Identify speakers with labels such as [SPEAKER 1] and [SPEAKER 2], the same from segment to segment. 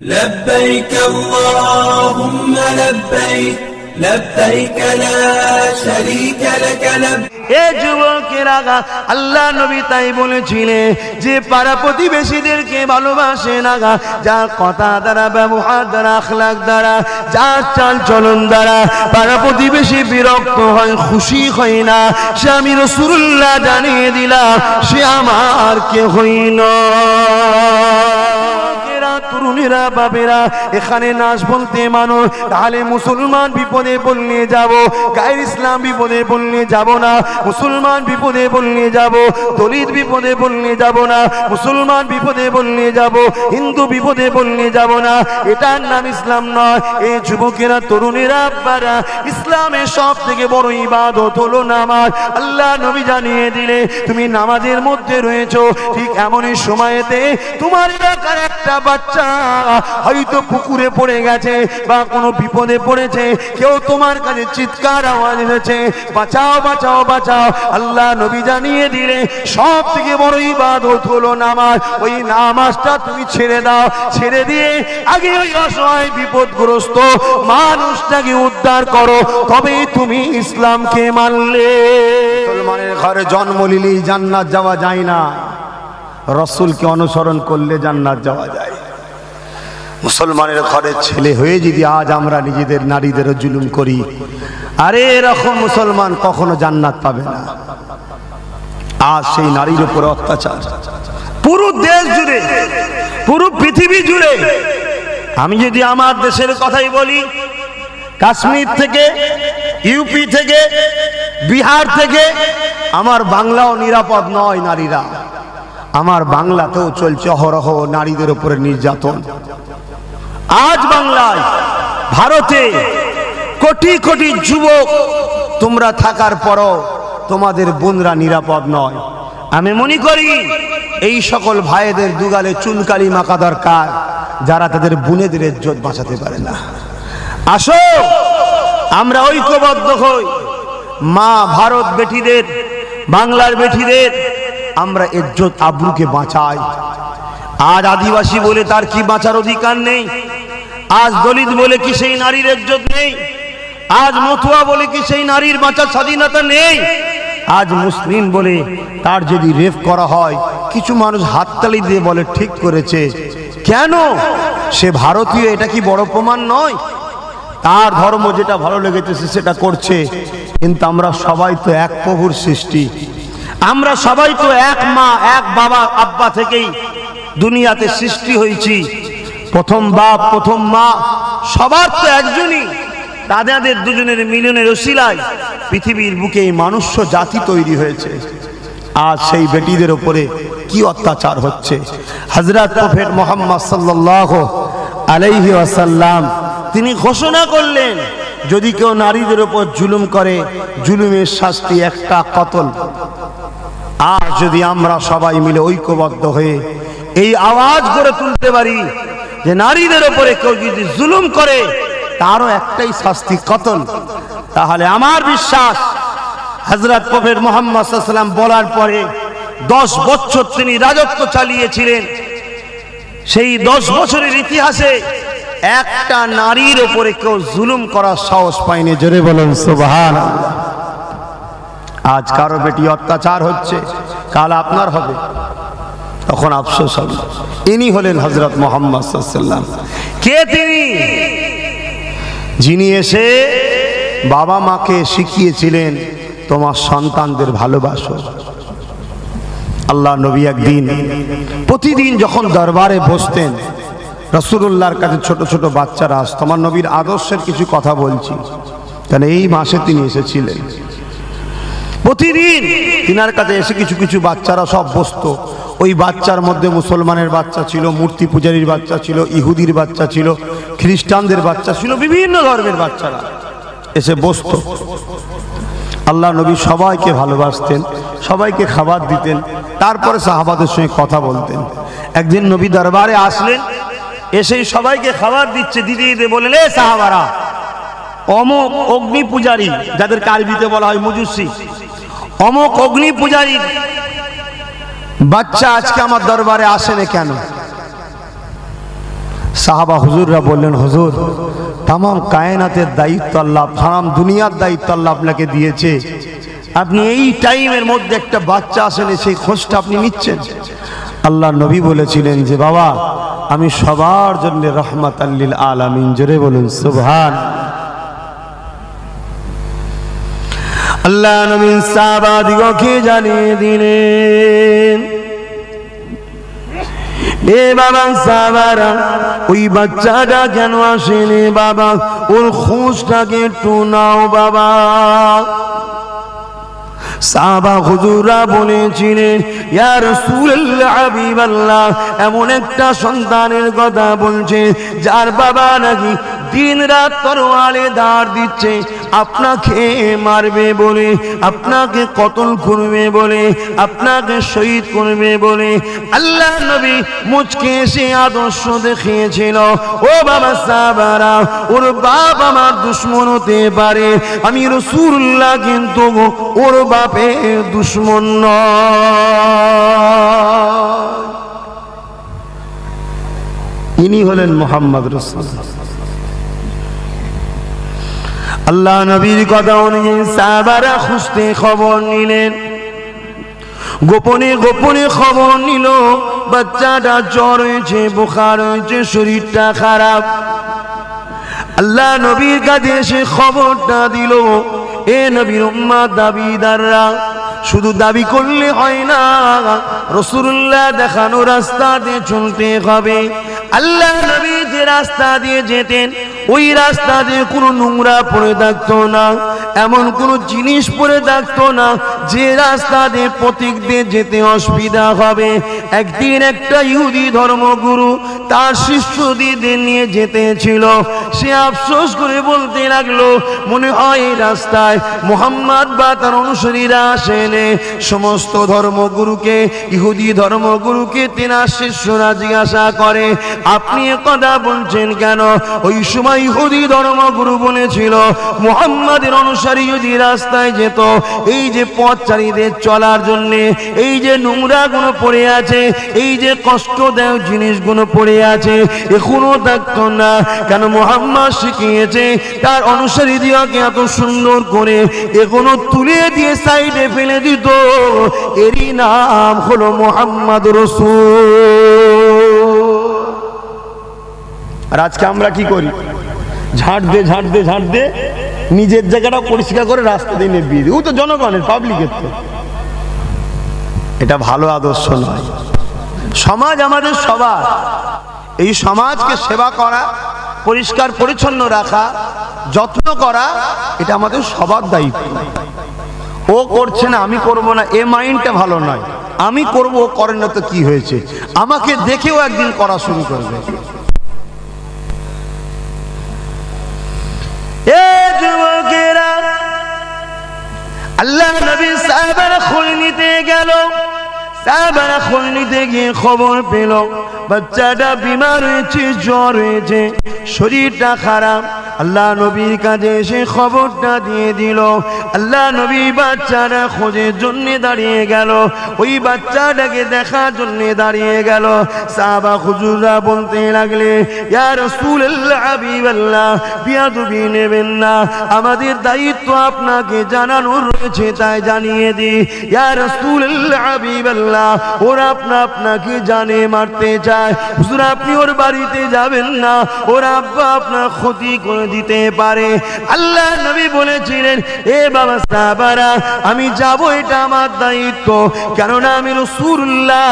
[SPEAKER 1] لبيك اللهم لبيك لبيك لا شريك لك لبيك
[SPEAKER 2] এ যুবকেরা আল্লাহ নবী তাই বলেছিলেন যে পাড়া প্রতিবেশীদেরকে ভালোবাসে না, যা কথা দ্বারা ব্যবহার দ্বারা আখলাক দ্বারা যা চাল চলন দ্বারা পাড়া প্রতিবেশী বিরক্ত হয় খুশি হয় না, সে আমি রাসূলুল্লাহ জানিয়ে দিলাম সে আমার কেহই নয়। তরুণেরা বাবেরা এখানে নাচ বলতে মানো, তাহলে মুসলমান বিপদে পড়লে যাব, গায়ের ইসলাম বিপদে পড়লে যাব না, মুসলমান বিপদে পড়লে যাব, দলিত বিপদে পড়লে যাব না, মুসলমান বিপদে পড়লে যাব, হিন্দু বিপদে পড়লে যাব না, এটার নাম ইসলাম নয়। এই যুবকেরা তরুণেরা আব্বারা, ইসলামের সব থেকে বড় ইবাদত হলো নামাজ। আল্লাহ নবী জানিয়ে দিলে তুমি নামাজের মধ্যে রয়েছো, ঠিক এমনই সময়তে তোমার এলাকার একটা বাচ্চা হয়তো পুকুরে পড়ে গেছে বা কোনো বিপদে পড়েছে, কেউ তোমার কাছে চিৎকার আওয়াজ এসেছে বাঁচাও বাঁচাও বাঁচাও, আল্লাহ নবী জানিয়ে দিলে সব থেকে বড় ইবাদত হলো নামাজ। ওই নামাজটা তুমি ছেড়ে দাও, ছেড়ে দিয়ে আগে ওই অসহায় বিপদগ্রস্ত মানুষটাকে উদ্ধার করো, তবেই তুমি ইসলামকে মানলে।
[SPEAKER 3] মুসলমানের ঘরে জন্ম নিলেই জান্নাত যাওয়া যায় না, রাসূলকে অনুসরণ করলে জান্নাত যাওয়া যায়। মুসলমানের ঘরে ছেলে হয়ে যদি আজ আমরা নিজেদের নারীদেরও জুলুম করি, আরে এরকম মুসলমান কখনো জান্নাত পাবে না। আজ সেই নারীর উপর অত্যাচার পুরো দেশ জুড়ে, পুরো পৃথিবী জুড়ে। আমি যদি আমার দেশের কথাই বলি, কাশ্মীর থেকে, ইউপি থেকে, বিহার থেকে, আমার বাংলাও নিরাপদ নয় নারীরা। আমার বাংলাতেও চলছে অহরহ নারীদের উপরে নির্যাতন। আজ বাংলায়, ভারতে কোটি কোটি যুবক তোমরা থাকার পরও তোমাদের বোনরা নিরাপদ নয়। আমি মনে করি এই সকল ভাইদের দুগালে চুনকালি মাখা দরকার, যারা তাদের বোনেদের ইজ্জত বাঁচাতে পারে না। আসো আমরা ঐক্যবদ্ধ হই, মা ভারত বেটিদের, বাংলার বেটিদের আমরা ইজ্জত আবরুকে বাঁচাই। আজ আদিবাসী বলে তার কি বাঁচার অধিকার নেই? আজ দলিত বলে কি সেই নারীর ইজ্জত নেই? আজ মতুয়া বলে কি সেই নারীর বাঁচার স্বাধীনতা নেই? আজ মুসলিম বলে তার যদি রেপ করা হয়, কিছু মানুষ হাততালি দিয়ে বলে ঠিক করেছে। কেন? সে ভারতীয়, এটা কি বড় প্রমাণ নয়? তার ধর্ম যেটা ভালো লেগেছে সেটা করছে। কিন্তু আমরা সবাই তো এক প্রভুর সৃষ্টি, আমরা সবাই তো এক মা এক বাবা আব্বা থেকেই দুনিয়াতে সৃষ্টি হয়েছি। প্রথম বাপ প্রথম মা সবার তো একজনই, তাদের দুজনের মিলনের ওসিলায় পৃথিবীর বুকে মানুষ্য জাতি তৈরি হয়েছে। আজ সেই বেটিদের উপরে কি অত্যাচার হচ্ছে! হযরত প্রফেট মুহাম্মদ সাল্লাল্লাহু আলাইহি ওয়াসাল্লাম তিনি ঘোষণা করলেন, যদি কেউ নারীদের উপর জুলুম করে, জুলুমের শাস্তি একটা কতল। আর যদি আমরা সবাই মিলে ঐক্যবদ্ধ হয়ে এই আওয়াজ করে তুলতে পারি যে নারীদের উপরে কেউ যদি জুলুম করে তারও একটাই শাস্তি, কতল, তাহলে আমার বিশ্বাস হযরত প্রফেট মুহাম্মদ সাল্লাল্লাহু আলাইহি ওয়াসাল্লাম বলার পরে 10 বছর তিনি রাজত্ব চালিয়েছিলেন। সেই 10 বছরের ইতিহাসে একটা নারীর উপরে কেউ জুলুম করার সাহস পায়নি। জোরে বলেন সুবহানাল্লাহ। আজ কারো বেটি অত্যাচার হচ্ছে, কাল আপনার হবে, তখন আফসোস হবে। ইনি হলেন হযরত মুহাম্মদ সাল্লাল্লাহু আলাইহি ওয়াসাল্লাম। কে তিনি? যিনি এসে বাবা মাকে শিখিয়েছিলেন তোমার সন্তানদের ভালোবাসো। আল্লাহ নবী একদিন প্রতিদিন যখন দরবারে বসতেন, রাসূলুল্লাহর কাছে ছোট ছোট বাচ্চারা আসতো। আমার নবীর আদর্শের কিছু কথা বলছি, কারণ এই মাসে তিনি এসেছিলেন। প্রতিদিন তিনার কাছে এসে কিছু কিছু বাচ্চারা সব বসতো। ওই বাচ্চার মধ্যে মুসলমানের বাচ্চা ছিল, মূর্তি পূজারীর বাচ্চা ছিল, ইহুদির বাচ্চা ছিল, খ্রিস্টানদের বাচ্চা ছিল, বিভিন্ন ধর্মের বাচ্চারা এসে বসতো। আল্লাহ নবী সবাইকে ভালোবাসতেন, সবাইকে খাবার দিতেন, তারপরে সাহাবাদের সঙ্গে কথা বলতেন। একদিন নবী দরবারে আসলেন, এসেই সবাইকে খাবার দিচ্ছে, দিতে দিতে বললেন, এ সাহাবারা, অমুক অগ্নি পূজারী, যাদেরকে আরবিতে বলা হয় মুজুসি, অমুক অগ্নি পূজারী বাচ্চা আজকে আমার দরবারে আসেনি কেন? সাহাবা হুজুররা বললেন, হুজুর তামাম কায়নাতের দায়িত্ব আল্লাহ, তামাম দুনিয়ার দায়িত্ব আল্লাহ আপনাকে দিয়েছে, আপনি এই টাইমের মধ্যে একটা বাচ্চা আসেনি সেই খোঁজটা আপনি নিচ্ছেন। আল্লাহ নবী বলেছিলেন যে বাবা আমি সবার জন্য রহমাতাল লিল আলামিন। জোরে বলুন সুবহান।
[SPEAKER 2] আল্লাহ নবী সাহাবাদিগকে জানিয়ে দিলেন, এ বাবা সাহাবারা, ওই বাচ্চাটা কেন আসেনি বাবা, ওর খোঁজটাকে একটু নাও বাবা। সাহাবা হুজুররা বলেছিলেন, ইয়া রাসূলুল্লাহ হাবিবাল্লাহ, এমন একটা সন্তানের কথা বলছে যার বাবা নাকি দিন রাত তরোয়ালে দাঁড় দিচ্ছে, আপনাকে মারবে বলে, আপনাকে কতল করবে বলে, আপনাকে শহীদ করবে বলে। আল্লাহ নবী মুচকে এসে আদর্শ দেখিয়েছিল, ও বাবা সাহাবারা, ওর বাপ আমার দুশমন হতে পারে, আমি রাসূলুল্লাহ কিন্তু ওর বাপে দুশমন নয়।
[SPEAKER 3] ইনি হলেন মুহাম্মদ রাসূলুল্লাহ।
[SPEAKER 2] আল্লাহ নবীর কথা অনুযায়ী সাহাবারা খুঁজতে খবর নিলেন, গোপনে গোপনে খবর নিল বাচ্চাটা জ্বর হয়েছে, বুখার হয়েছে, শরীরটা খারাপ। আল্লাহ নবীর কাছে এসে খবরটা দিল, এ নবীর উম্মত দাবিদাররা, শুধু দাবি করলে হয় না, রাসূলুল্লাহ দেখানো রাস্তা দিয়ে চলতে হবে। আল্লাহ নবী যে রাস্তা দিয়ে যেতেন ওই রাস্তা দিয়ে কোনো নোংরা পড়ে থাকতো না, এমন কোনো জিনিস পড়ে থাকতো না যে রাস্তা দিয়ে পথিক দিয়ে যেতে অসুবিধা হবে। একদিন একটা ইহুদি ধর্মগুরু তার শিষ্যদের নিয়ে যেতে ছিল, সে আফসোস করে বলতে লাগলো, মনে হয় এই রাস্তায় মুহাম্মদ বা তার অনুসারীরা আসেনে। সমস্ত ধর্মগুরুকে, ইহুদি ধর্মগুরুকে তেনার শিষ্যরা জিজ্ঞাসা করে, আপনি এ কথা বলছেন কেন? ওই সময় ইহুদি ধর্মগুরু বলেছিল, মুহাম্মাদের অনুসারী যদি রাস্তায় যেত, এই যে পথচারীদের চলার জন্য এই যে নোংরা গুলো পড়ে আছে, এই যে কষ্টদায়ক জিনিসগুলো পড়ে আছে, এখনো থাকতো না। কেন? মুহাম্মদ শিখিয়েছে তার অনুসারীদেরকে এত সুন্দর করে এখনো তুলে দিয়ে সাইডে ফেলে দিত। এরই নাম হলো মুহাম্মদ রাসূল।
[SPEAKER 3] আর আজকে আমরা কি করি? ঝাড় দে নিজের জায়গাটা পরিষ্কার করে রাস্তা দিয়ে নেবিয়ে দিই। ও তো জনগণের, পাবলিকের তো। এটা ভালো আদর্শ নয়। সমাজ আমাদের সবার, এই সমাজকে সেবা করা, পরিষ্কার পরিচ্ছন্ন রাখা, যত্ন করা, এটা আমাদের সবার দায়িত্ব। ও করছে না আমি করব না, এ মাইন্ডটা ভালো নয়। আমি করব, ও করে না তো কি হয়েছে, আমাকে দেখেও একদিন করা শুরু করবে।
[SPEAKER 2] যুবকেরা, আল্লাহ নবী সাহাবারা খোঁজ নিতে গেল। সাহাবারা খোঁজ নিতে গিয়ে খবর পেল বাচ্চাটা বিমার হয়েছে, জ্বর হয়েছে, শরীরটা খারাপ। আল্লাহ নবীর কাছে এসে খবরটা দিয়ে দিল। আল্লাহ নবী বাচ্চাটা খোঁজের জন্য দাঁড়িয়ে গেল, ওই বাচ্চাটাকে দেখার জন্য দাঁড়িয়ে গেল। সাহাবা হুজুররা বলতে লাগলে, ইয়া রাসূলুল্লাহ হাবিবাল্লাহ, বিয়াদবি নেবেন না, আমাদের দায়িত্ব আপনাকে জানানোর রয়েছে, তাই জানিয়ে দিই। ইয়া রাসূলুল্লাহ হাবিবাল্লাহ, ওরা আপনাকে জানে মারতে চায়, হুজুর আপনি ওর বাড়িতে যাবেন না, ওর আব্বা আপনার ক্ষতি করে দিতে পারে। আল্লাহ নবী বলেছিলেন, এ বাবা সাহাবারা, আমি যাব, এটা আমার দায়িত্ব, কেননা আমি রাসূলুল্লাহ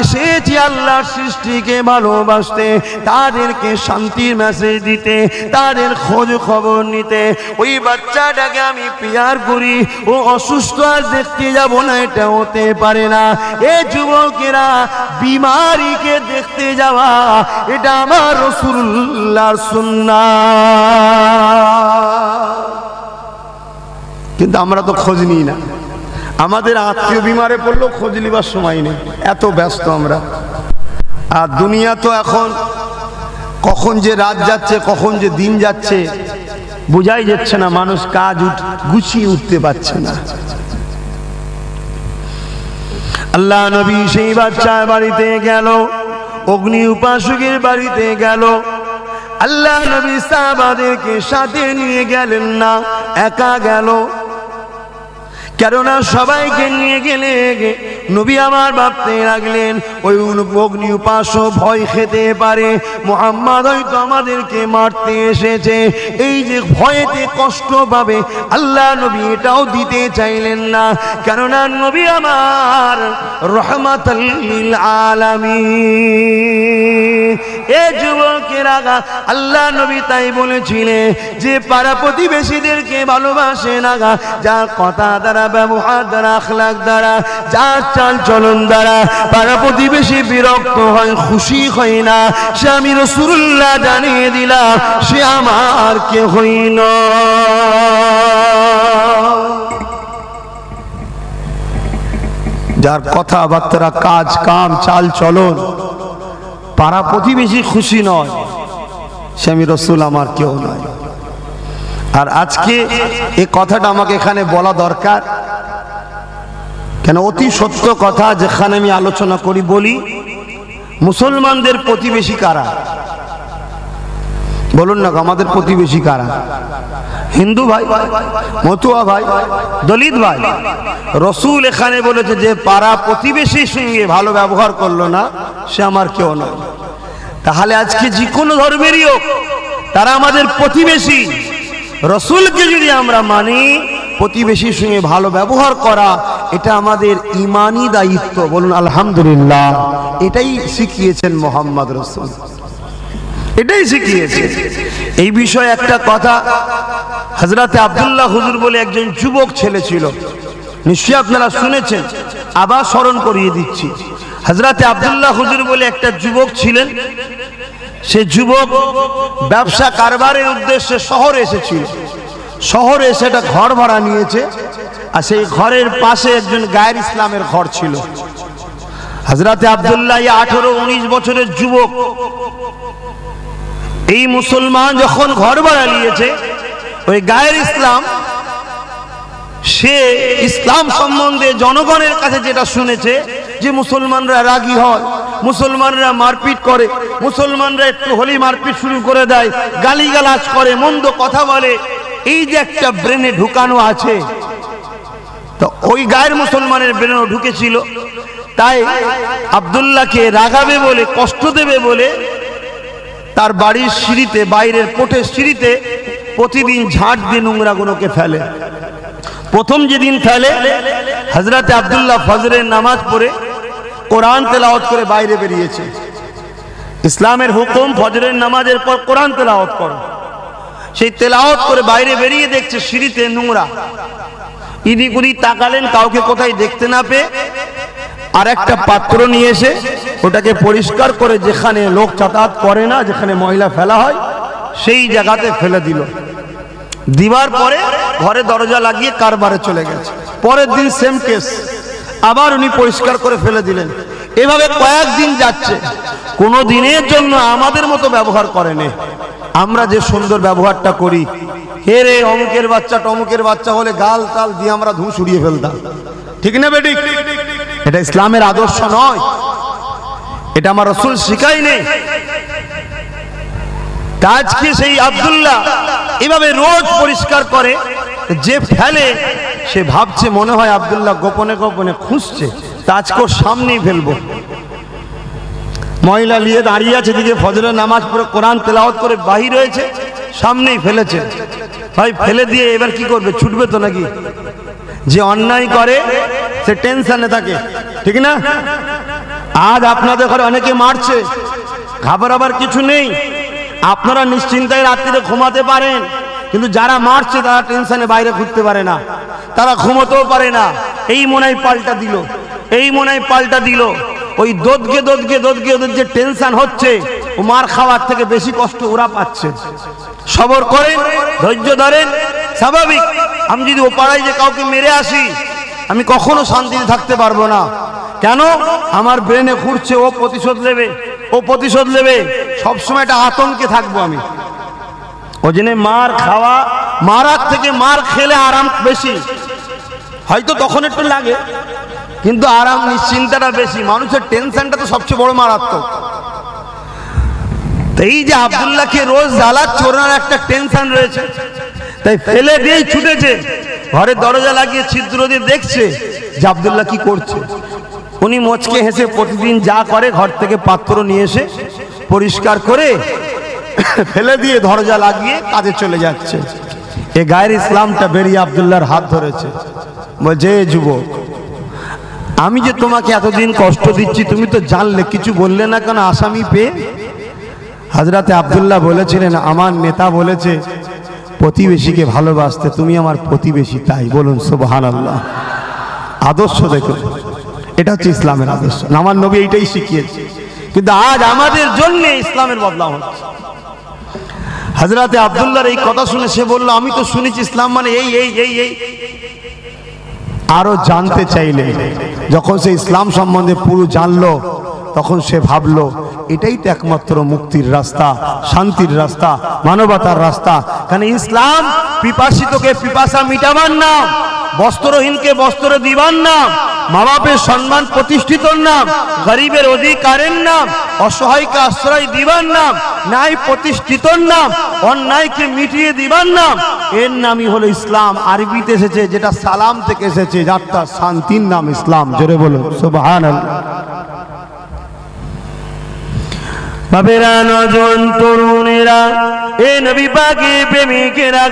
[SPEAKER 2] এসেছি আল্লাহর সৃষ্টিকে ভালোবাসতে, তাদেরকে শান্তির মেসেজ দিতে, তাদের খোঁজ খবর নিতে। ওই বাচ্চাটাকে আমি পিয়ার করি, ও অসুস্থ আর দেখতে যাব না, এটা হতে পারে না। এ যুবকেরা, বিমারিকে দেখতে যাওয়া এটা আমার রাসূলুল্লাহর সুন্নাহ।
[SPEAKER 3] কিন্তু আমরা তো খোঁজ নিই না। আমাদের আত্মীয় বিমারে পড়লেও খোঁজ নিবার সময় নেই, এত ব্যস্ত আমরা। আর দুনিয়া তো এখন কখন যে রাত যাচ্ছে, কখন যে দিন যাচ্ছে বোঝাই যাচ্ছে না। মানুষ কাজ গুছিয়ে উঠতে পারছে না।
[SPEAKER 2] আল্লাহ নবী সেই বাচ্চার বাড়িতে গেল। অগ্নি উপাসকের বাড়িতে গেল। আল্লাহ নবী সাহাবাদেরকে সাথে নিয়ে গেলেন না, একা গেল। কেননা সবাইকে নিয়ে গেলে নবী আমার ভাবতে লাগলেন ওই অগ্নি উপাসক ভয় খেতে পারে, মুহাম্মদ হয়তো আমাদেরকে মারতে এসেছে। এই যে ভয়েতে কষ্ট পাবে, আল্লাহ নবী এটাও দিতে চাইলেন না। কেননা নবী আমার রহমাতুল লিল আলামিন। এ যুবকেরা, আল্লাহ নবী তাই বলেছিলেন যে পাড়া প্রতিবেশীদেরকে ভালোবাসে না, যা কথা দ্বারা, ব্যবহার দ্বারা, আখলাক দ্বারা, যার চাল চলন দ্বারা পাড়া প্রতিবেশী বিরক্ত হয়, খুশি হয় না, সে আমি রাসূলুল্লাহ জানিয়ে দিলাম সে আমার কেহই নয়।
[SPEAKER 3] যার কথাবার্তা, কাজ কাম, চাল চলন পাড়া প্রতিবেশী খুশি নয়, সে আমি রাসূল আমার কেউ নয়। আর আজকে এই কথাটা আমাকে এখানে বলা দরকার, কেন অতি সত্য কথা। যেখানে আমি আলোচনা করি বলি, মুসলমানদের প্রতিবেশী কারা? বলুন না, আমাদের প্রতিবেশী কারা? হিন্দু ভাই, মতুয়া ভাই, দলিত ভাই। রাসূল এখানে বলেছে যে পাড়া প্রতিবেশীর সঙ্গে ভালো ব্যবহার করলো না, সে আমার কেউ নয়। তাহলে আজকে যে কোনো ধর্মেরই হোক, তারা আমাদের প্রতিবেশী। রাসূলকে যদি আমরা মানি, প্রতিবেশীর সঙ্গে ভালো ব্যবহার করা এটা আমাদের ঈমানি দায়িত্ব। বলুন আলহামদুলিল্লাহ। এটাই শিখিয়েছেন মুহাম্মদ রাসূল, এটাই শিখিয়েছে। এই বিষয়ে একটা কথা, হযরতে আব্দুল্লাহ হুজুর বলে একজন যুবক ছেলে ছিল, নিশ্চয়ই আপনারা শুনেছেন, আবার স্মরণ করিয়ে দিচ্ছি। হযরতে আব্দুল্লাহ হুজুর বলে একটা যুবক ছিলেন। সে যুবক ব্যবসা কারবারের উদ্দেশ্যে শহরে এসেছিল। শহরে এসে একটা ঘর ভাড়া নিয়েছে, আর সেই ঘরের পাশে একজন গায়ের ইসলামের ঘর ছিল। হযরতে আব্দুল্লাহ 18-19 বছরের যুবক, এই মুসলমান যখন ঘর ভাড়া নিয়েছে, ওই গায়ের ইসলাম, সে ইসলাম সম্বন্ধে জনগণের কাছে যেটা শুনেছে যে মুসলমানরা রাগী হয়, মুসলমানরা মারপিট করে, মুসলমানরা একটু হলেই মারপিট শুরু করে দেয়, গালিগালাজ করে, মন্দ কথা বলে, এই যে একটা ব্রেনে ঢুকানো আছে, তো ওই গায়ের মুসলমানের ব্রেনেও ঢুকেছিল। তাই আব্দুল্লাহকে রাগাবে বলে, কষ্ট দেবে বলে তার বাড়ির সিঁড়িতে, বাইরের কোঠের সিঁড়িতে প্রতিদিন ঝাঁট দিয়ে নোংরাগুলোকে ফেলে। প্রথম যেদিন ফেলে, হযরতে আব্দুল্লাহ ফজরের নামাজ পড়ে কোরআন তেলাওয়াত করে বাইরে বেরিয়েছে। ইসলামের হুকুম ফজরের নামাজের পর কোরআন তেলাওয়াত করো। সেই তেলাওয়াত করে বাইরে বেরিয়ে দেখছে সিঁড়িতে নোংরা। ইদিক উদিক তাকালেন, কাউকে কোথায় দেখতে না পেয়ে আর একটা পাত্র নিয়ে এসে ওটাকে পরিষ্কার করে, যেখানে লোক যাতায়াত করে না, যেখানে ময়লা ফেলা হয়, সেই জায়গাতে ফেলে দিল। দিবার পরে ঘরে দরজা লাগিয়ে কারবারে চলে গেছে। পরের দিন সেম কেস, আবার উনি পরিষ্কার করে ফেলে দিলেন। এভাবে কয়েকদিন যাচ্ছে, কোনো দিনের জন্য আমাদের মতো ব্যবহার করেনি। আমরা যে সুন্দর ব্যবহারটা করি, হে রে অমুকের বাচ্চা টমুকের বাচ্চা হলে গাল তাল দিয়ে আমরা ধুঁ উড়িয়ে ফেলতাম, ঠিক না বেটি? এটা ইসলামের আদর্শ নয়, এটা আমার রাসূল শিখাই নেই। আজকে সেই আব্দুল্লাহ এভাবে রোজ পরিষ্কার করে, যে ফেলে সে ভাবছে মনে হয় আব্দুল্লাহ গোপনে গোপনে খুঁজছে, আজকে ওর সামনেই ফেলবো। মহিলা নিয়ে দাঁড়িয়ে আছে, দিকে ফজরের নামাজ পড়ে কোরআন তেলাওয়াত করে বাহির হয়েছে, সামনেই ফেলেছে। ভাই ফেলে দিয়ে এবার কি করবে? ছুটবে তো নাকি? যে অন্যায় করে সে টেনশনে থাকে, ঠিক না? আজ আপনাদের ঘরে অনেকে মারছে, ঘাবড়াবার কিছু নেই, আপনারা নিশ্চিন্তায় রাত্রিতে ঘুমাতে পারেন। কিন্তু যারা মারছে তারা টেনশনে বাইরে ঘুরতে পারে না, তারা ঘুমোতেও পারে না। এই মনে পাল্টা দিল, এই মনে পাল্টা দিল। ওই দোদকে দোদকে দোদকে ওদের যে টেনশন হচ্ছে, ও মার খাওয়ার থেকে বেশি কষ্ট ওরা পাচ্ছে। সবর করেন, ধৈর্য ধরেন, স্বাভাবিক। আমি যদি ও পাড়ায় যে কাউকে মেরে আসি, আমি কখনো শান্তিতে থাকতে পারবো না। কেন? আমার ব্রেনে ঘুরছে ও প্রতিশোধ নেবে, ও প্রতিশোধ নেবে, সবসময় একটা আতঙ্কে থাকবো আমি। ওই জন্য মার খাওয়া, মারার থেকে মার খেলে আরাম বেশি। হয়তো তখন একটু লাগে, কিন্তু আরাম নিশ্চিন্তাটা বেশি। মানুষের টেনশনটা তো সবচেয়ে বড় মারাত্মক।
[SPEAKER 2] তো এই যে আব্দুল্লাহকে রোজ জ্বালাচ্ছে, ওনার একটা টেনশন রয়েছে, তাই ফেলে দিয়েই ছুটেছে। ঘরের দরজা লাগিয়ে ছিদ্র দিয়ে দেখছে যে আব্দুল্লাহ কি করছে। উনি মুচকে হেসে প্রতিদিন যা করে ঘর থেকে পাত্র নিয়ে এসে পরিষ্কার করে ফেলে দিয়ে দরজা লাগিয়ে কাজে চলে যাচ্ছে। এ গায়ের ইসলামটা বেরিয়ে আব্দুল্লাহর হাত ধরেছে, বলছে যুবক, আমি যে তোমাকে এতদিন কষ্ট দিচ্ছি তুমি তো জানলে, কিছু বললে না কেন আসামি পেয়ে? হযরতে আব্দুল্লাহ বলেছিলেন, আমার নেতা বলেছে প্রতিবেশীকে ভালোবাসতে, তুমি আমার প্রতিবেশী, তাই। বলুন সুবহানাল্লাহ। আদর্শ দেখুন, এটা হচ্ছে ইসলামের আদর্শ। আমার নবী এইটাই শিখিয়েছে, কিন্তু আজ আমাদের জন্য ইসলামের বদলাম হচ্ছে। হযরতে আব্দুল্লাহর এই কথা শুনে সে বলল, আমি তো শুনেছি ইসলাম মানে এই এই এই এই। আরো জানতে চাইলে যখন সে ইসলাম সম্বন্ধে পুরো জানলো, তখন সে ভাবলো এটাই তো একমাত্র মুক্তির রাস্তা, শান্তির রাস্তা, মানবতার রাস্তা। কারণ ইসলাম পিপাসিতকে পিপাসা মিটাবার নাম, বস্ত্রহীনকে বস্ত্র দিবার নাম, মা বাপের সম্মান প্রতিষ্ঠিতর নাম, গরিবের অধিকারের নাম, অসহায়কে আশ্রয় দিবার নাম, ন্যায় প্রতিষ্ঠিতর নাম, অন্যায়কে মিটিয়ে দিবার নাম। এর নামই হলো ইসলাম। আরবিতে এসেছে, যেটা সালাম থেকে এসেছে, যারটা শান্তির নাম ইসলাম। জোরে বলো সুবহানাল্লাহ। বাবেরা, নজন তরুণেরা, এ নবী পাকের প্রেমিকেরা,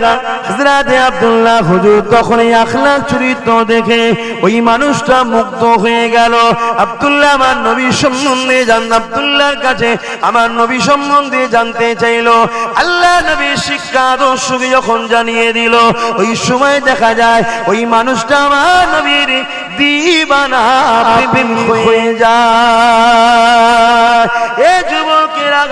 [SPEAKER 2] হযরতে আব্দুল্লাহ হুজুর তখন এই আখলাক চরিত্র দেখে ওই মানুষটা মুগ্ধ হয়ে গেল। আব্দুল্লাহ আমার নবী সম্বন্ধে আব্দুল্লাহর কাছে আমার নবী সম্বন্ধে জানতে চাইলো। আল্লাহ নবীর শিক্ষা আদর্শকে যখন জানিয়ে দিল, ওই সময় দেখা যায় ওই মানুষটা আমার নবীর দিবানা প্রেম হয়ে যায়। এ যুবকেরা,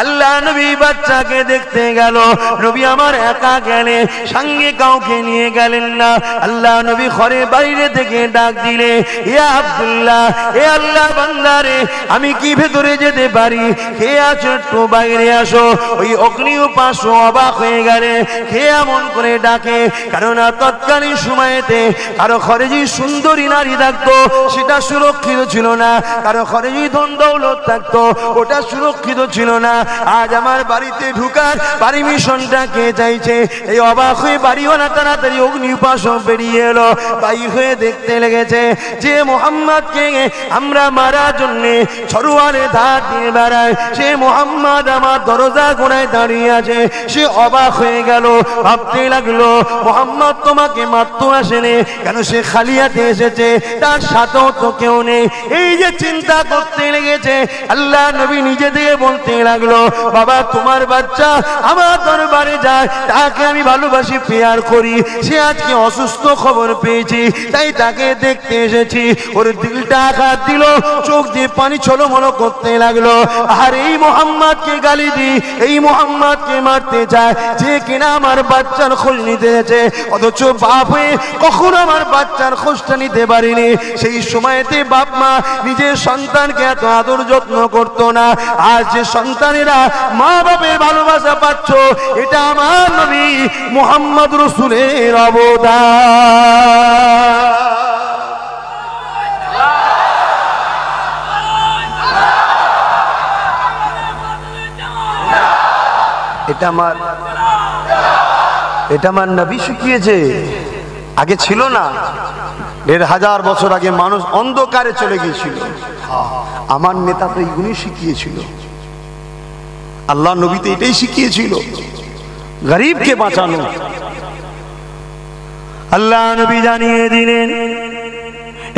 [SPEAKER 2] আল্লাহ নবী বাচ্চাকে দেখতে গেল। নবী আমার একা গেলে, সঙ্গে কাউকে নিয়ে গেলেন না। আল্লাহ নবী ঘরে বাইরে থেকে ডাক দিলে, এ আব্দুল্লাহ, এ আল্লাহ বান্দারে, আমি কি ভেতরে যেতে পারি? কে আছো একটু বাইরে আসো। ওই অগ্নি উপাস্য অবাক হয়ে গেলে, কে এমন করে ডাকে? কারণ তৎকালীন সময়েতে কারো ঘরে যে সুন্দরী নারী থাকতো সেটা সুরক্ষিত ছিল না, কারো ঘরে যে ধন দৌলত থাকতো ওটা সুরক্ষিত ছিল না। আজ আমার বাড়িতে ঢুকার পারমিশনটা কে চাইছে? এই অবাক হয়ে বাড়িওয়ালা তাড়াতাড়ি অগ্নি উপাসক বেরিয়ে এলো। বাইর হয়ে দেখতে লেগেছে যে মুহাম্মদকে আমরা মারার জন্য ছড়ুয়ারে ধার দিয়ে বেড়ায়, সে মুহাম্মদ আমার দরজা গোড়ায় দাঁড়িয়ে আছে। সে অবাক হয়ে গেল, ভাবতে লাগলো মুহাম্মদ তোমাকে মারতে আসেনি কেন, সে খালি হাতে এসেছে, তার সাথেও তো কেউ নেই। এই যে চিন্তা করতে লেগেছে, আল্লাহ নবী নিজে দিয়ে বলতে লাগলো, বাবা তোমার বাচ্চা আমার দরবারে যায়, তাকে আমি ভালোবাসি, পেয়ার করি। সে আজকে অসুস্থ খবর পেয়েছি, তাই তাকে দেখতে এসেছি। ওর দিলটা আঘাত দিল, চোখ দিয়ে পানি ছলমল করতে লাগলো। আর এই মুহাম্মদকে গালি দি, এই মুহাম্মদকে মারতে চায়, যে কিনা আমার বাচ্চার খোঁজ নিতে এসেছে, অথচ বাপ হয়ে কখনো আমার বাচ্চার খোঁজটা নিতে পারিনি। সেই সময়তে বাপ মা নিজের সন্তানকে এত আদর যত্ন করতো না। আজ যে সন্তানেরা মা বাপের ভালোবাসা পাচ্ছ, এটা আমার নবী মুহাম্মদ রাসূলের অবদান। এটা আমার নবী শিখিয়েছে, আগে ছিল না। ১,৫০০ বছর আগে মানুষ অন্ধকারে চলে গিয়েছিল, আমার নেতা তো এইগুলি শিখিয়েছিল। আল্লাহ নবী তো এটাই শিখিয়েছিল, গরিবকে বাঁচানো। আল্লাহ নবী জানিয়ে দিলেন,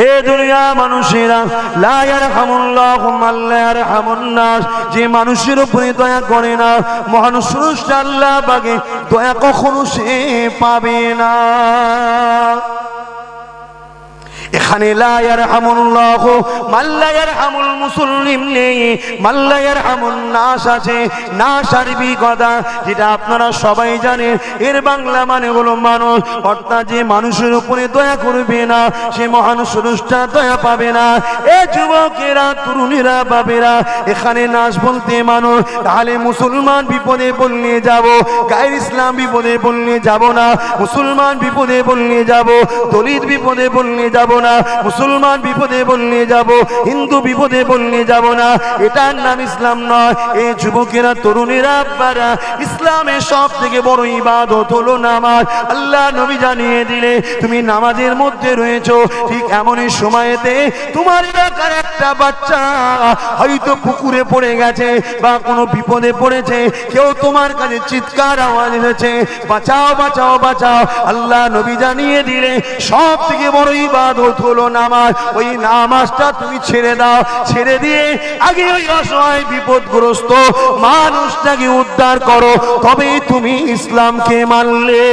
[SPEAKER 2] এ দুনিয়া মানুষেরা, লা ইয়ারহামুল্লাহু মান লা ইয়ারহামুন নাস, যে মানুষের উপরে দয়া করে না, মহান স্রষ্টা আল্লাহ পাকে দয়া কখনো সে পাবে না। এখানে লা ইয়ারহামুল্লাহু মান লা ইয়ারহামুল মুসলিম নেই, মান লা ইয়ারহামুন নাস আছে। নাস আরবি কথা, যেটা আপনারা সবাই জানেন, এর বাংলা মানে হলো মানুষ। অর্থাৎ যে মানুষের উপরে দয়া করবে না, সে মহান স্রষ্টা দয়া পাবে না। এ যুবকেরা, তরুণীরা, বাবেরা, এখানে নাস বলতে মানুষ। তাহলে মুসলমান বিপদে বললে যাব, গায়ের ইসলাম বিপদে বললে যাব না, মুসলমান বিপদে বললে যাব, দলিত বিপদে বললে যাব না, না, মুসলমান বিপদে বললে যাব, হিন্দু বিপদে বললে যাব না, এটার নাম ইসলাম নয়। এই যুবকেরা, তরুণেরা, আব্বারা, ইসলামের সব থেকে বড় ইবাদত হলো নামাজ। আল্লাহ নবী জানিয়ে দিলে তুমি নামাজের মধ্যে রয়েছো, ঠিক এমনই সময়েতে তোমার এলাকার একটা বাচ্চা হয়তো পুকুরে পড়ে গেছে বা কোনো বিপদে পড়েছে, কেউ তোমার কাছে চিৎকার আওয়াজ এসেছে, বাঁচাও বাঁচাও বাঁচাও। আল্লাহ নবী জানিয়ে দিলে সব থেকে বড় ইবাদত হলো নামাজ। ওই নামাজটা তুমি ছেড়ে দাও, ছেড়ে দিয়ে আগে ওই অসহায় বিপদগ্রস্ত মানুষটাকে উদ্ধার করো, তবেই তুমি ইসলামকে মানলে।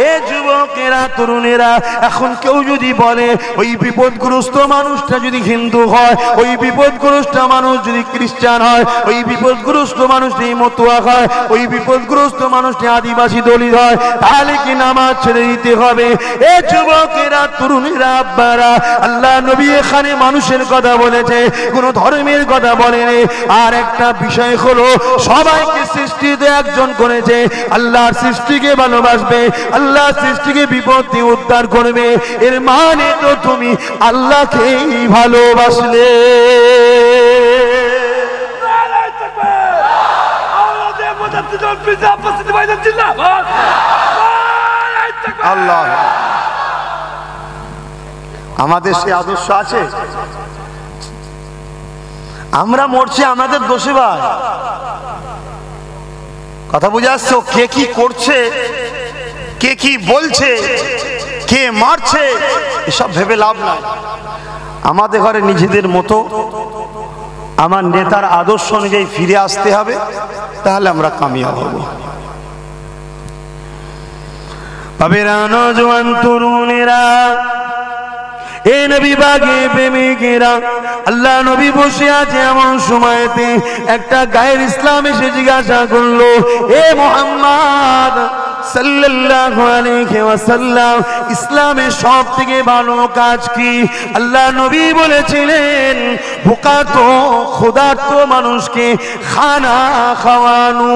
[SPEAKER 2] এ যুবকেরা, তরুণেরা, এখন কেউ যদি বলে ওই বিপদগ্রস্ত মানুষটা যদি হিন্দু হয়, ওই বিপদগ্রস্ত মানুষ যদি খ্রিস্টান হয়, ওই বিপদগ্রস্ত মানুষটি মতুয়া হয়, ওই বিপদগ্রস্ত মানুষটি আদিবাসী দলিত হয়, তাহলে কি নামাজ ছেড়ে দিতে হবে? এ যুবকেরা, তরুণেরা, আব্বারা, আল্লাহ নবী এখানে মানুষের কথা বলেছে, কোনো ধর্মের কথা বলেনি। আর একটা বিষয় হলো, সবাইকে সৃষ্টিতে একজন করেছে, আল্লাহর সৃষ্টিকে ভালোবাসবে, আল্লাহ সৃষ্টিকে বিপদ থেকে উদ্ধার করবে। এর মানে তো তুমি আল্লাহকেই ভালোবাসলে।
[SPEAKER 3] আল্লাহ, আমাদের সে আদর্শ আছে? আমরা মরছি আমাদের দোষে ভাই, কথা বুঝে আসছো? কে কি করছে, কে কি বলছে, কে মারছে, এসব ভেবে লাভ নাই। আমাদের ঘরে নিজেদের মতো আমার নেতার আদর্শ অনুযায়ী ফিরে আসতে হবে, তাহলে আমরা কামিয়াব হব।
[SPEAKER 2] বাবেরা, নওজোয়ান তরুণেরা, এ নবী বাগে প্রেমিকেরা, আল্লাহ নবী বসে আছে এমন সময়তে একটা গায়ের ইসলাম এসে জিজ্ঞাসা করলো, এ মুহাম্মদ সাল্লাল্লাহু আলাইহি ওয়াসাল্লাম, ইসলামের সব থেকে ভালো কাজ কি? আল্লাহ নবী বলেছিলেন, ভুকাত ক্ষুধার্ত মানুষকে খানা খাওয়ানো।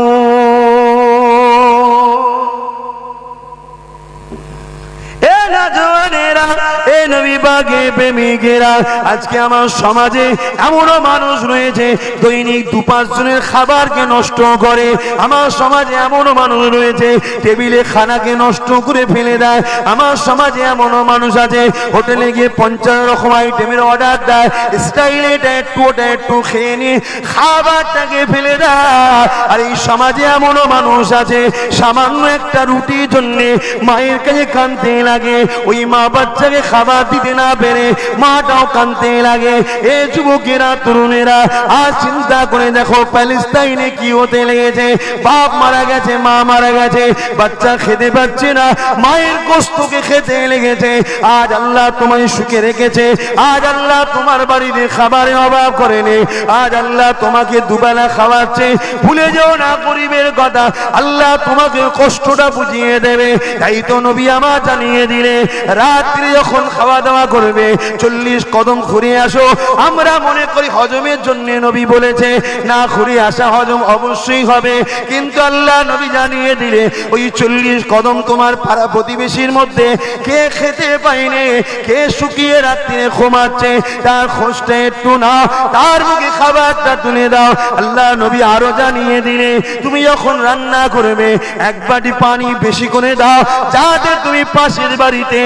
[SPEAKER 2] আজকে আমার সমাজে এমনও মানুষ রয়েছে দৈনিক 2-5 জনের খাবারকে নষ্ট করে। আমার সমাজে এমনও মানুষ রয়েছে টেবিলে খানাকে নষ্ট করে ফেলে দেয়। আমার সমাজে এমনও মানুষ আছে হোটেলে গিয়ে 50 রকম আইটেমের অর্ডার দেয়, স্টাইলে এটা একটু খেয়ে নিয়ে খাবারটাকে ফেলে দেয়। আর এই সমাজে এমনও মানুষ আছে সামান্য একটা রুটির জন্য মায়ের কাছে কাঁদতে লাগে, ওই মা বাচ্চাকে খাবার দিতে না পেরে মাটাও কাঁদতে লাগে। এ যুবকেরা, তরুণেরা, আজ চিন্তা করে দেখো প্যালেস্টাইনে কি হতে লেগেছে। বাপ মারা গেছে, মা মারা গেছে, বাচ্চা খেতে পাচ্ছে না, মায়ের গোশতকে খেতে লেগেছে। আজ আল্লাহ তোমায় সুখে রেখেছে, আজ আল্লাহ তোমার বাড়িতে খাবারের অভাব করেনি, আজ আল্লাহ তোমাকে দুবেলা খাওয়াচ্ছে। ভুলে যাও না গরিবের কথা, আল্লাহ তোমাকে কষ্টটা বুঝিয়ে দেবে। তাই তো নবী আমার জানিয়ে দিলে, রাত্রি যখন খাওয়া দাওয়া করবে 40 কদম ঘুরে আসো। আমরা মনে করি হজমের জন্য নবী বলেছে, না, ঘুরে আসা হজম অবশ্যই হবে, কিন্তু আল্লাহ নবী জানিয়ে দিলে ওই 40 কদম তোমার পাড়া প্রতিবেশীর মধ্যে কে খেতে পায়নি, কে শুকিয়ে রাত্রে ঘুমাচ্ছে, তার খোঁজটা একটু নাও, তার মুখে খাবারটা তুলে দাও। আল্লাহ নবী আরো জানিয়ে দিলে, তুমি যখন রান্না করবে 1 বাটি পানি বেশি করে দাও, যাতে তুমি পাশের বাড়িতে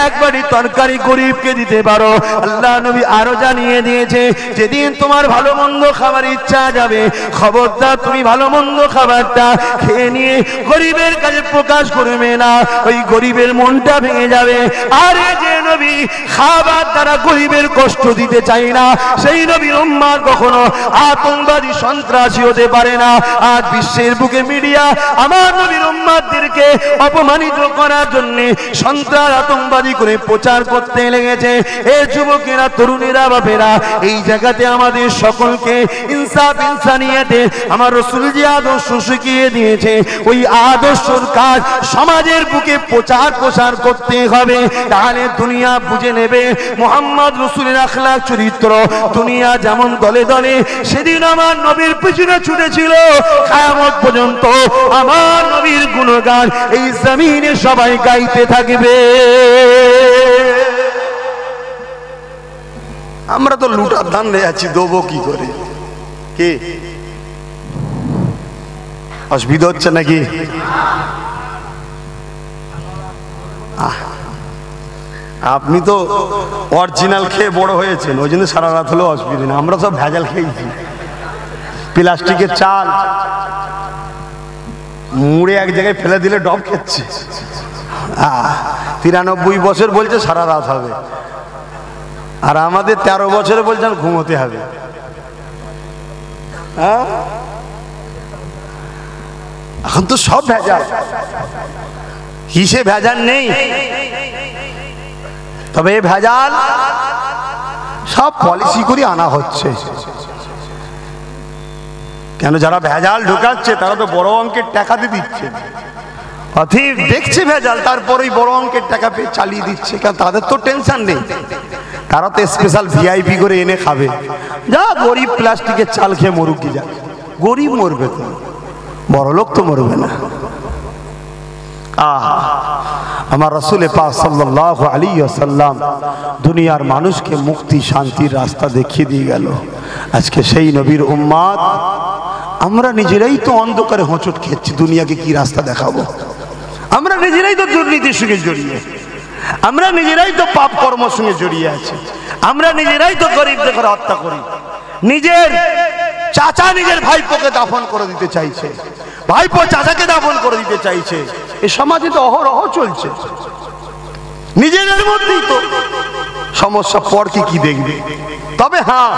[SPEAKER 2] 1 বাটি তরকারি গরিবকে দিতে পারো। আল্লাহ নবী আরো জানিয়ে দিয়েছে, যেদিন তোমার ভালো মন্দ খাবার ইচ্ছা যাবে, খবরদার তুমি ভালো মন্দ খাবারটা খেয়ে নিয়ে গরিবের কাছে প্রকাশ করবে না, ওই গরিবের মনটা ভেঙে যাবে। আরে যে নবী খাবার দ্বারা গরিবের কষ্ট দিতে চাই না, সেই নবীর উম্মত কখনো আতঙ্কবাদী সন্ত্রাসী হতে পারে না। আজ বিশ্বের বুকে মিডিয়া আমার নবীর উম্মতদেরকে অপমানিত করার জন্য সন্ত্রাস আতঙ্কবাদী করে প্রচার করতে লেগেছে। এ যুবকেরা, তরুণেরা, বাপেরা, এই জায়গাতে আমাদের সকলকে ইনসাফ ইনসানিয়াতে আমার রাসূল যে আদর্শ শিখিয়ে দিয়েছে, ওই আদর্শের কাজ সমাজের বুকে প্রচার প্রসার করতে হবে। তাহলে দুনিয়া বুঝে নেবে মুহাম্মদ রাসূলের আখলাক চরিত্র। দুনিয়া যেমন দলে দলে সেদিন আমার নবীর পিছনে ছুটেছিল, কিয়ামত পর্যন্ত আমার নবীর গুণগান এই জমিনে সবাই গাইতে থাকবে।
[SPEAKER 3] আমরা তো লুটার ধান রে আছি, দেবো কি করে? কি অসুবিধা হচ্ছে নাকি? আপনি তো অরিজিনাল খেয়ে বড় হয়েছেন, ওই জন্য সারা রাত হলেও অসুবিধা নেই। আমরা সব ভেজাল খেয়েছি, প্লাস্টিকের চাল মুড়ে এক জায়গায় ফেলে দিলে ডব খেচ্ছে। 93 বছর বলছে সারা রাত হবে, আর আমাদের 13 বছরে বলছেন ঘুমোতে হবে। এখন তো সব ভেজাল, কিসে ভেজাল নেই? তবে ভেজাল সব পলিসি করে আনা হচ্ছে। কেন? যারা ভেজাল ঢোকাচ্ছে তারা তো বড় অঙ্কের টাকা দিয়ে দিচ্ছে, অথিব দেখছে ভেজাল, তারপরেই বড় অঙ্কের টাকা পেয়ে চালিয়ে দিচ্ছে। কারণ তাদের তো টেনশন নেই, তারা তো স্পেশাল ভিআইপি করে এনে খাবে। যা গরিব প্লাস্টিকের চাল খেয়ে মরুক কি যা, গরিব মরবে তো, বড় লোক তো মরবে না। আমার রাসূল পাক সাল্লাল্লাহু আলাইহি ওয়াসাল্লাম দুনিয়ার মানুষকে মুক্তি শান্তির রাস্তা দেখিয়ে দিয়ে গেল। আজকে সেই নবীর উম্মত আমরা নিজেরাই তো অন্ধকারে হোঁচট খেয়েছি, দুনিয়াকে কি রাস্তা দেখাবো? আমরা নিজেরাই তো দুর্নীতির সঙ্গে জড়িয়ে, আমরা নিজেরাই তো পাপ কর্মের সঙ্গে জড়িয়ে আছি, আমরা নিজেরাই তো গরিবদের ঘরে হত্যা করি। নিজের চাচা নিজের ভাইপোকে দাফন করে দিতে চাইছে, ভাইপো চাচাকে দাফন করে দিতে চাইছে। এই সমাজে তো অহরহ চলছে, নিজেদের মধ্যেই তো সমস্যা, পর কি দেখবে? তবে হ্যাঁ,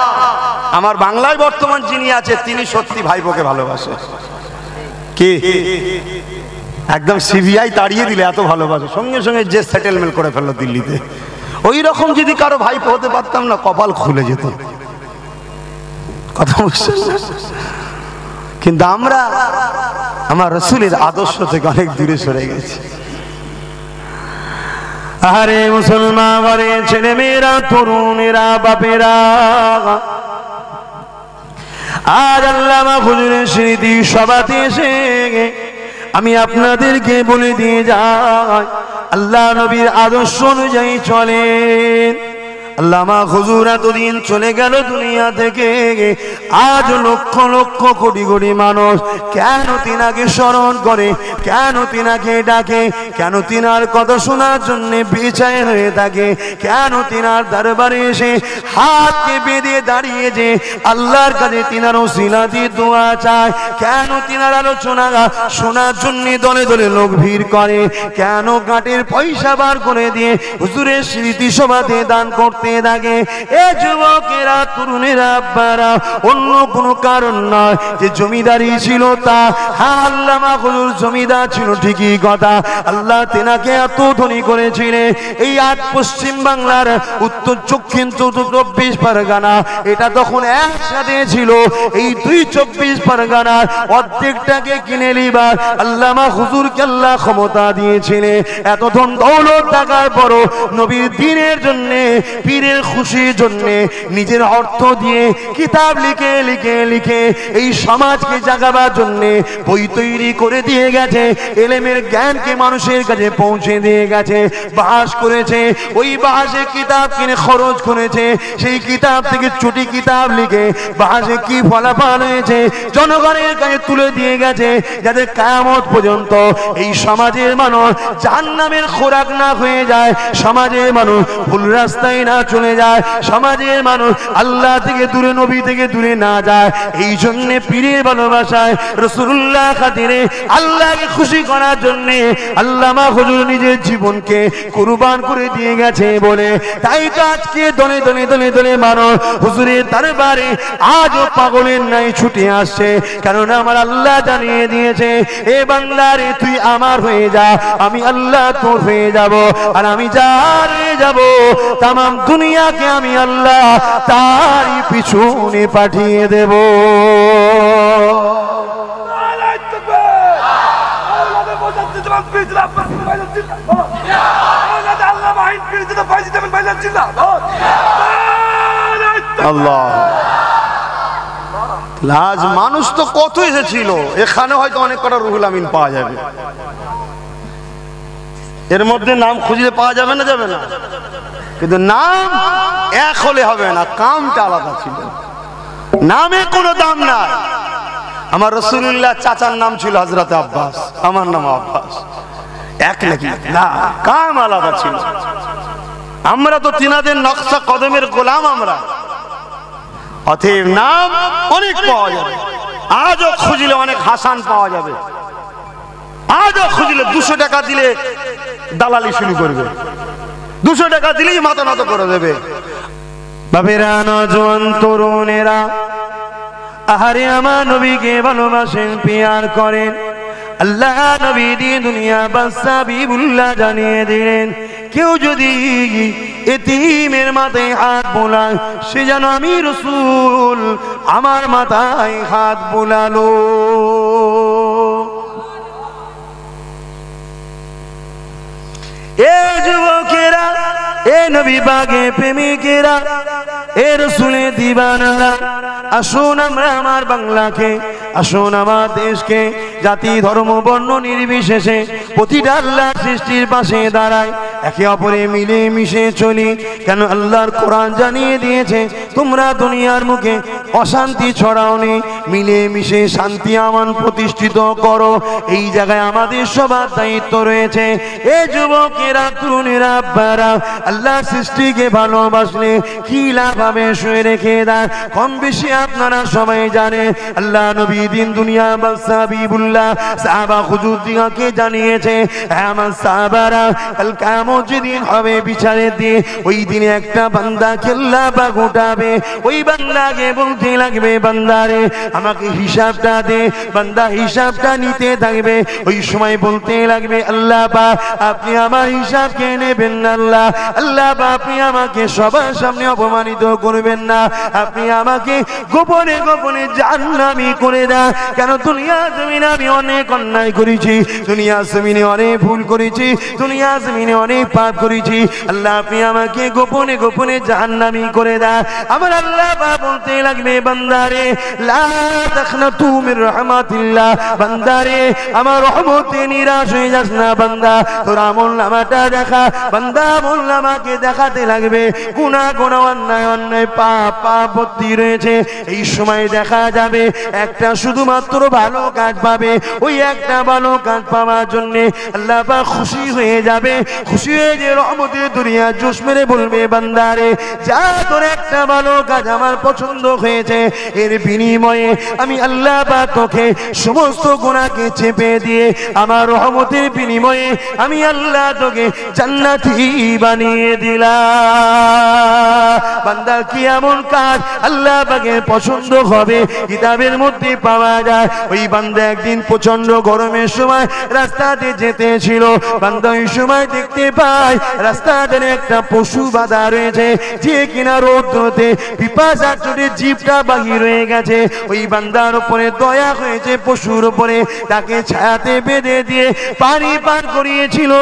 [SPEAKER 3] আমার বাংলায় বর্তমান যিনি আছে তিনি সত্যি ভাইপোকে ভালোবাসে। কে? একদম সিবিআই তাড়িয়ে দিলে এত ভালোবাসে, সঙ্গে সঙ্গে যে সেটেলমেন্ট করে ফেললো দিল্লিতে। ওই রকম যদি কারো ভাইপো হতে পারতাম না, কপাল খুলে যেত। কথা বুঝছেন? কিন্তু আমরা আমার রাসূলের আদর্শ থেকে অনেক দূরে সরে গেছি।
[SPEAKER 2] আরে মুসলমান ঘরে ছেলে মেয়েরা, তরুণেরা, বাপেরা, আজ আল্লামা হুজুরের স্মৃতি সভাতে এসে আমি আপনাদেরকে বলে দিয়ে যাই, আল্লাহ নবীর আদর্শ অনুযায়ী চলেন। আল্লামা হুজুর এতদিন চলে গেল দুনিয়া থেকে, আজ লক্ষ লক্ষ কোটি কোটি মানুষ কেন তিনাকে স্মরণ করে, কেন তিনাকে ডাকে, কেন তিনার কথা শোনার জন্য বেচাইন হয়ে থাকে, কেন তিনার দরবারে এসে হাতকে বেঁধে দাঁড়িয়ে যে আল্লাহর কাছে তিনার ওসিলা দিয়ে দোয়া চায়, কেন তিনার আলোচনা শোনার জন্য দলে দলে লোক ভিড় করে, কেন গাঁটের পয়সা বার করে দিয়ে হুজুরের স্মৃতি সভাতে দান করতে থাকে। এ যুবকেরা, তরুণেরা, আব্বারা, অন্য কোনো কারণ নয় যে জমিদারি ছিল তা। হ্যাঁ, আল্লামা হুজুর জমিদার ছিল ঠিকই কথা, আল্লাহ তেনাকে এত ধনী করেছিলেন। এই আজ পশ্চিম বাংলার উত্তর দক্ষিণ 24 পরগনা, এটা তখন একসাথে ছিল। এই 24 পরগনার অর্ধেকটাকে কিনে নিবার আল্লামা হুজুরকে আল্লাহ ক্ষমতা দিয়েছিলেন। এত ধন দৌলত থাকার পরও নবীর দ্বীনের জন্য, পীরের খুশির জন্য নিজের অর্থ দিয়ে কিতাব লিখে লিখে লিখে এই সমাজকে জাগাবার জন্য বই তৈরি করে দিয়ে গেছে, এলেমের জ্ঞানকে মানুষের কাছে পৌঁছে দিয়ে গেছে, বাস করেছে। ওই বাসে কিতাব কিনে খরচ করেছে, সেই কিতাব থেকে চুটি কিতাব লিখে বাসে কি ফলাফল হয়েছে জনগণের কাছে তুলে দিয়ে গেছে, যাতে কিয়ামত পর্যন্ত এই সমাজের মানুষ জাহান্নামের খোরাক না হয়ে যায়, সমাজের মানুষ ভুল রাস্তায় না চলে যায়, সমাজের মানুষ আল্লাহ থেকে দূরে, নবী থেকে দূরে না যায়। এই জন্য পীরের ভালোবাসায়, রাসূলুল্লাহ খাতিরে, আল্লাহকে খুশি করার জন্য আল্লামা হুজুর নিজের জীবনকে কুরবান করে দিয়ে গেছে বলে তাই তো আজকে দলে দলে দলে দলে মানুষ হুজুরের দরবারে আজও পাগলের নাই ছুটে আসছে। কারণ আমার আল্লাহ জানিয়ে দিয়েছে, এ বান্দারে তুই আমার হয়ে যা, আমি আল্লাহ তোর হয়ে যাব, আর আমি যার হয়ে যাব তামাম দুনিয়াকে আমি আল্লাহ তারই পিছনে পাঠিয়ে দেব।
[SPEAKER 3] আল্লাহ, আজ মানুষ তো কত এসেছিল, এখানে হয়তো অনেক কটা রুহুল আমিন পাওয়া যাবে, এর মধ্যে নাম খুঁজে পাওয়া যাবে না, যাবে না? কিন্তু নাম এক হলে হবে না, কামটা আলাদা ছিল। নামে কোনো দাম নাই। আমার রাসূলুল্লাহ চাচার নাম ছিল হযরত আব্বাস, আমার নাম আব্বাস, এক নাকি? না, কাম আলাদা ছিল। আমরা তো তিনাদের নকশা কদমের গোলাম আমরা। অতএব নাম অনেক পাওয়া যাবে। আজও খুঁজলে অনেক হাসান পাওয়া যাবে। আজও খুঁজলে 200 টাকা দিলে দালালি শুরু করবে, 200 টাকা দিলেই মাথা নত করে দেবে।
[SPEAKER 2] বাবেরা, নওজোয়ান তরুণেরা, আহারে আমার নবীকে ভালোবাসেন, পিয়ার করেন। আল্লাহ নবী দিয়ে দুনিয়া বাদশা হাবিবুল্লাহ জানিয়ে দিলেন, কেউ যদি এতিমের মাথায় হাত বোলায়, সে যেন আমি রাসূল আমার মাথায় হাত বোলালো। এ যুবকেরা, এ নবী পাকে প্রেমিকেরা, এ রাসূলের দিওয়ানারা, আসুন আমরা আমার বাংলাকে, আসুন আমার দেশকে জাতি ধর্ম বর্ণ নির্বিশেষে প্রতিটা আল্লাহর সৃষ্টির পাশে দাঁড়ায়, একে অপরে মিলে মিশে চলি। কেন আল্লাহর কোরআন জানিয়ে দিয়েছে, তোমরা দুনিয়ার মুখে অশান্তি ছড়াওনি, মিলে মিশে শান্তি আমান প্রতিষ্ঠিত করো। এই জায়গায় আমাদের সবার দায়িত্ব রয়েছে। এ যুবকেরা, তরুণেরা, আব্বারা, আল্লাহ সৃষ্টিকে ভালোবাসলে কি লাভ হবে শুয়ে রেখে দেয়। কম বেশি আপনারা সবাই জানেন, আল্লাহ নবী দিন দুনিয়া বাদশা হাবিবুল্লাহ সাহাবা হুজুরদিগকে জানিয়েছে, আমার সাহাবারা, কাল কিয়ামত যেদিন হবে বিচারের দিন, ওই দিনে একটা বান্দাকে আল্লাহ পাক উঠাবে। ওই বান্দাকে বলতে লাগবে, বান্দারে আমাকে হিসাবটা দে। বান্দা হিসাবটা নিতে থাকবে। ওই সময় বলতে লাগবে, আল্লাহ পাক আপনি আমার হিসাব কে নেবেন না। আল্লাহ, আল্লাহ পাক আপনি আমাকে সবার সামনে অপমানিত করবেন না। আপনি আমাকে গোপনে গোপনে জাহান্নামী করে দেন। কেন দুনিয়া জমিনে আমি অনেক অন্যায় করেছি, দুনিয়া জমিনে অনেক ভুল করেছি, দুনিয়া জমিনে অনেক পাপ করেছি। আল্লাহ আপনি আমাকে গোপনে গোপনে জাহান্নামী করে দেন। আমার আল্লাহ পাক বলতে লাগবে, বান্দারে লা তাখনাতু মির রাহমাতিল্লাহ, বান্দারে আমার রহমতে নিরাশ হয়ে যাস না। বান্দা তোর আমলনামাটা দেখা। বান্দা আমলনামাকে দেখাতে লাগবে, গুনাহ গুনাহ অন্যায় অন্যায় পাপ পাপ ভর্তি রয়েছে। এই সময় দেখা যাবে একটা শুধুমাত্র ভালো কাজ পাবে। ওই একটা ভালো কাজ পাওয়ার জন্য আল্লাহ পাক খুশি হয়ে যাবে। খুশি হয়ে যে রহমতের দুনিয়া জোশ মেরে বলবে, বান্দারে যা তোর একটা ভালো কাজ আমার পছন্দ হয়েছে, এর বিনিময়ে আমি আল্লাহ পাক তোকে সমস্ত গুনাহকে চেপে দিয়ে আমার রহমতের বিনিময়ে আমি আল্লাহ তোকে জান্নাতি বানিয়ে দিলাম। বান্দার কি এমন কাজ আল্লাহ পাকের পছন্দ হবে? কিতাবের মধ্যে পাওয়া যায়, ওই বান্দা একদিন প্রচন্ড গরমের সময় রাস্তাতে যেতেছিল। বান্দা ওই সময় দেখতে পায় রাস্তাতে একটা পশু বাঁধা রয়েছে, যে কিনা রৌদ্রতে পিপাসা চোটে জিভটা বাহির হয়ে গেছে। ওই বান্দার উপরে দয়া হয়েছে, পশুর উপরে তাকে ছায়াতে বেঁধে দিয়ে পানি পান করিয়েছিল।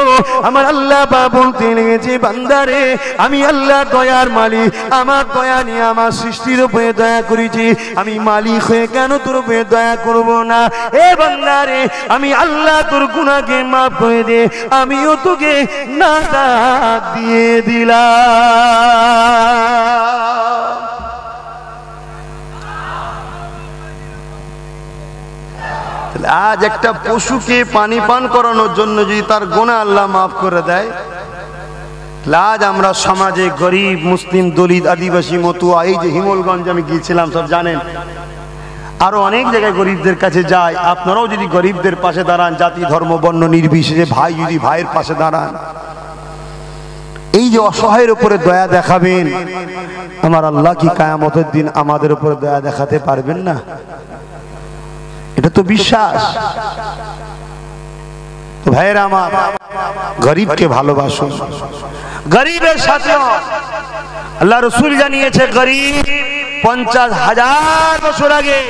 [SPEAKER 2] আমার আল্লাহ পাক বলতে লেগেছে, বান্দারে আমি আল্লাহ দয়ার মালিক, আমার দয়া নিয়ে আমার সৃষ্টির উপরে দয়া করেছি, আমি মালিক হয়ে কেন তোর উপরে দয়া করব না? এ বান্দারে আমি আল্লাহ তোর গুনাহকে মাফ করে দে, আমিও তোকে নাজাত দিয়ে দিলাম।
[SPEAKER 3] আজ একটা পশুকে পানি পান করানোর জন্য যদি তার গুনাহ আল্লাহ মাফ করে দেয়, আজ আমরা সমাজে গরিব মুসলিম দলিত আদিবাসী মতুয়া, এই যে হিমলগঞ্জ আমি গিয়েছিলাম সব জানেন, আরো অনেক জায়গায় গরিবদের কাছে যায়। আপনারাও যদি গরিবদের পাশে দাঁড়ান, জাতি ধর্ম বর্ণ নির্বিশেষে, ভাই যদি ভাইয়ের পাশে দাঁড়ান, এই যে অসহায়ের উপরে দয়া দেখাবেন, আমার আল্লাহ কি কিয়ামতের দিন আমাদের উপরে দয়া দেখাতে পারবেন না? এটা তো বিশ্বাস। তো ভাইয়েরা আমার, গরিবকে ভালোবাসুন, গরিবের সাথে। আল্লাহ রাসূল জানিয়েছে, গরিব 50,000 বছর আগে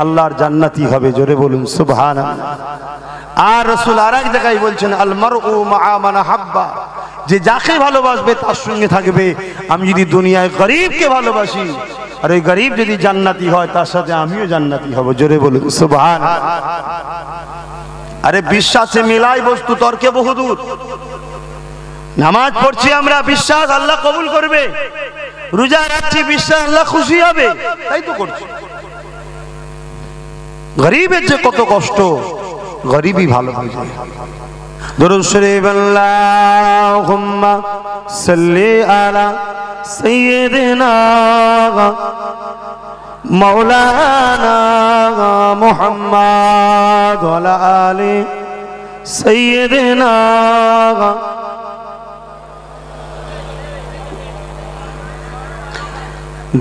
[SPEAKER 3] আল্লাহর জান্নাতি হবে। জোরে বলুন সুবহানাল্লাহ। আর রাসূল আরেক জায়গায় বলছেন, আল মারউ মা'a মান হাব্বা, যে যাকে ভালোবাসবে তার সঙ্গে থাকবে। আমি যদি দুনিয়ায় গরিবকে ভালোবাসি, আর ওই গরিব যদি জান্নাতি হয়, তার সাথে আমিও জান্নাতি হব। জোরে বলুন সুবহানাল্লাহ। আরে বিশ্বাসে মিলাই বস্তু তর্কে বহুদূর।
[SPEAKER 2] নামাজ পড়ছি আমরা, বিশ্বাস আল্লাহ কবুল করবে। রোজা রাখছি, বিশ্বাস আল্লাহ খুশি হবে, তাই তো করছি। গরিবের যে কত কষ্ট, গরিবই ভালো হয়ে যায়। দরুদ শরীফ আল্লাহুম্মা সাল্লি আলা সাইয়্যিদিনা মাওলানা মুহাম্মদ ওয়া আলা আলি সাইয়্যিদিনা।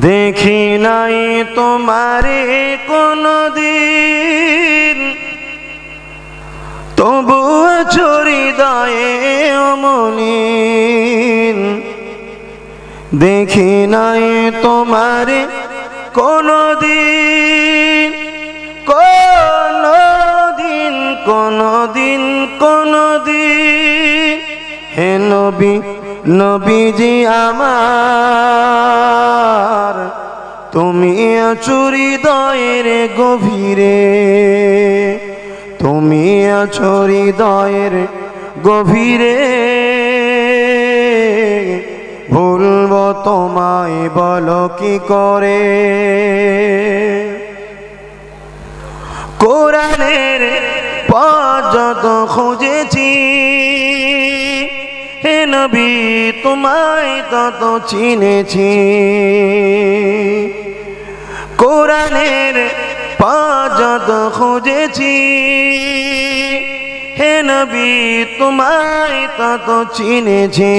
[SPEAKER 2] দেখি নাই তোমারে কোনদিন, তবু হৃদয়ে অমলিন। দেখি নাই তোমারে কোনদিন, কোনদিন, কোনদিন, কোনদিন। হে নবী, নবীজি আমার, তুমি আছো হৃদয়ের গভীরে, তুমি আছো হৃদয়ের গভীরে। ভুলবো তোমায় বলো কি করে। কোরআনের পথ যত খুঁজেছি, হে নবী তোমায় তত চিনেছি। কোরআনের পথ যত খুঁজেছি, হে নবী তোমায় তত চিনেছি।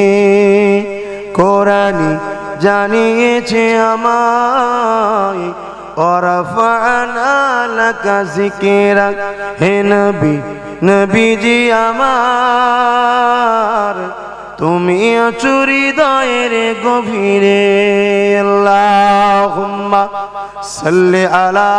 [SPEAKER 2] কোরআনই জানিয়েছে আমায়, ওয়ারাফা'না লাকা যিকরাক। হে নবী, নবীজি আমার, তুমি আছো হৃদয়ের গভীরে। আল্লাহুম্মা সাল্লি আলা